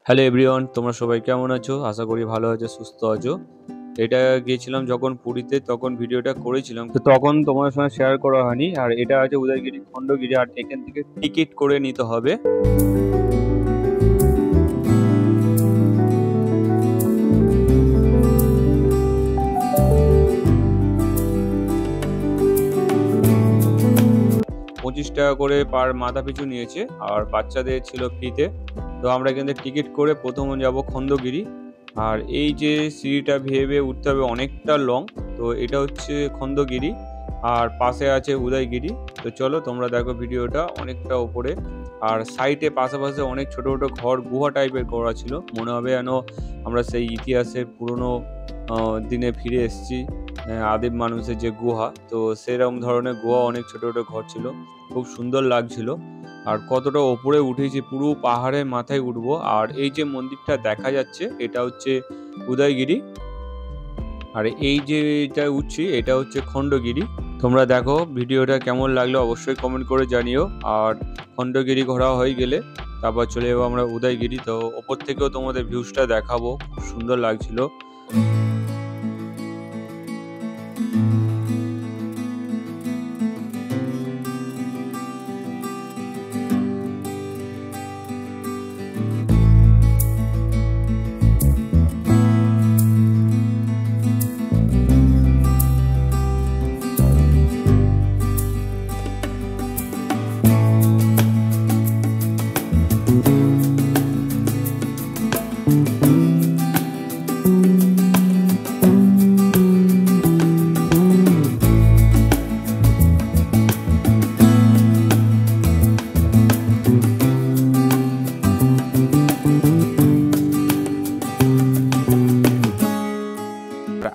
Hello everyone, তোমরা সবাই কেমন আছো? আশা করি ভালো আছো, সুস্থ আছো। এটা গিয়েছিলাম যখন পুরীতে, তখন ভিডিওটা করেছিলাম, তো তখন তোমার সঙ্গে শেয়ার করা হয়নি। আর এটা আছে উদয়গিরি খণ্ডগিরি, আর এখান থেকে টিকিট করে নিতে হবে। 25 টাকা করে পার মাথা পিছু নিয়েছে, আর বাচ্চাদের ছিল ফ্রিতে। তো আমরা কিন্তু টিকিট করে প্রথম যাব খণ্ডগিরি। আর এই যে সিঁড়িটা ভেবে উঠতে হবে, অনেকটা লং। তো এটা হচ্ছে খণ্ডগিরি, আর পাশে আছে উদয়গিরি। তো চলো তোমরা দেখো ভিডিওটা, অনেকটা উপরে। আর সাইডে পাশাপাশি অনেক ছোট ছোট ঘর, গুহা টাইপের করা ছিল। মনে হবে যেন আমরা সেই ইতিহাসের পুরনো দিনে ফিরে এসেছি, আদিম মানুষের যে গুহা। তো সেরকম ধরনের গুহা, অনেক ছোট ছোট ঘর ছিল, খুব সুন্দর লাগছিল। আর কতটা ওপরে উঠেছি, পুরো পাহাড়ের মাথায় উঠবো। আর এই যে মন্দিরটা দেখা যাচ্ছে, এটা হচ্ছে উদয়গিরি। আর এই যে এটা উঠছি, এটা হচ্ছে খণ্ডগিরি। তোমরা দেখো ভিডিওটা কেমন লাগলো অবশ্যই কমেন্ট করে জানিও। আর খণ্ডগিরি ঘোরা হয়ে গেলে তারপর চলে যাবো আমরা উদয়গিরি। তো ওপর থেকেও তোমাদের ভিউজটা দেখাবো, খুব সুন্দর লাগছিল।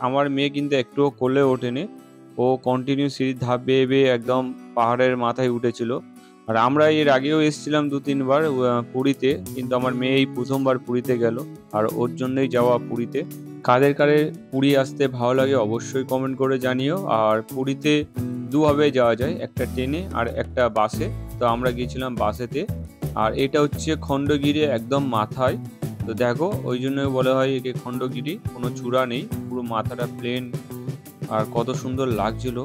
আমার মেয়ে কিন্তু একটুও কোলে ওঠেনি, ও কন্টিনিউ সিঁড়ির ধাপ বেয়ে বেয়ে একদম পাহাড়ের মাথায় উঠেছিল। আর আমরা এর আগেও এসেছিলাম 2-3 বার পুরীতে, কিন্তু আমার মেয়ে এই প্রথমবার পুরীতে গেল। আর ওর জন্যই যাওয়া পুরীতে। কাদের কাদের পুরী আসতে ভালো লাগে অবশ্যই কমেন্ট করে জানিও। আর পুরীতে দুভাবে যাওয়া যায়, একটা ট্রেনে আর একটা বাসে। তো আমরা গিয়েছিলাম বাসেতে। আর এটা হচ্ছে খণ্ডগিরি একদম মাথায়। তো দেখো, ওই জন্যই বলা হয় একে খণ্ডগিরি, কোনো চূড়া নেই, পুরো মাথাটা প্লেন। আর কত সুন্দর লাগছিল।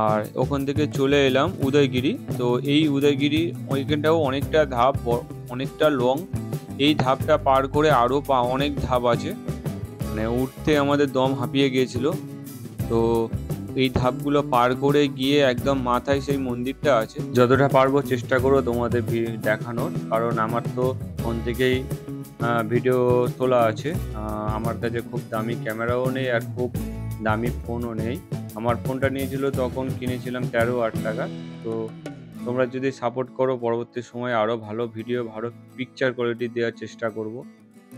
আর ওখান থেকে চলে এলাম উদয়গিরি। তো এই উদয়গিরি ওইখানটাও অনেকটা ধাপ, অনেকটা লং। এই ধাপটা পার করে আরও অনেক ধাপ আছে, মানে উঠতে আমাদের দম হাঁপিয়ে গিয়েছিল। তো এই ধাপগুলো পার করে গিয়ে একদম মাথায় সেই মন্দিরটা আছে। যতটা পারবো চেষ্টা করবো তোমাদের দেখানোর, কারণ আমার তো ফোন থেকেই ভিডিও তোলা আছে। আমার কাছে খুব দামি ক্যামেরাও নেই, আর খুব দামি ফোনও নেই। আমার ফোনটা নিয়েছিল তখন কিনেছিলাম 13,000 টাকা। তো তোমরা যদি সাপোর্ট করো, পরবর্তী সময়ে আরও ভালো ভিডিও, ভালো পিকচার কোয়ালিটি দেওয়ার চেষ্টা করব,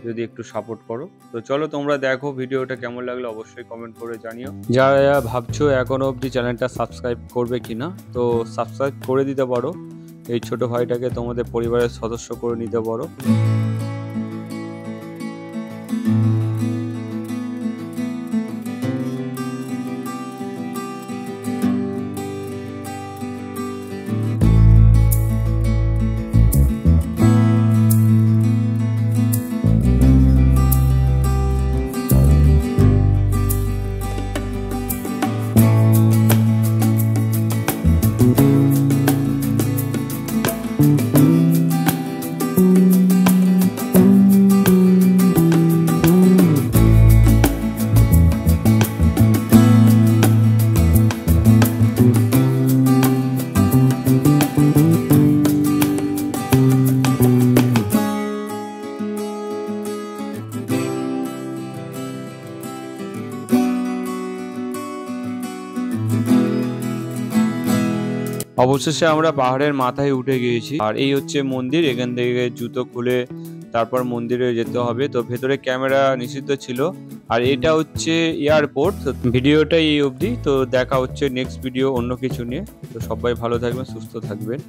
যদি একটু সাপোর্ট করো। তো চলো তোমরা দেখো ভিডিওটা কেমন লাগলো অবশ্যই কমেন্ট করে জানিও। যারা ভাবছো এখনো অবধি চ্যানেলটা সাবস্ক্রাইব করবে কিনা, তো সাবস্ক্রাইব করে দিতে পারো। এই ছোট ভাইটাকে তোমাদের পরিবারের সদস্য করে নিতে পারো। অবশেষে আমরা পাহাড়ের মাথায় উঠে গিয়েছি। আর এই হচ্ছে মন্দির, এখান থেকে জুতো খুলে তারপর মন্দিরে যেতে হবে। তো ভেতরে ক্যামেরা নিষিদ্ধ ছিল। আর এটা হচ্ছে এয়ারপোর্ট। ভিডিওটা এই অবধি, তো দেখা হচ্ছে নেক্সট ভিডিও অন্য কিছু নিয়ে। তো সবাই ভালো থাকবেন, সুস্থ থাকবেন।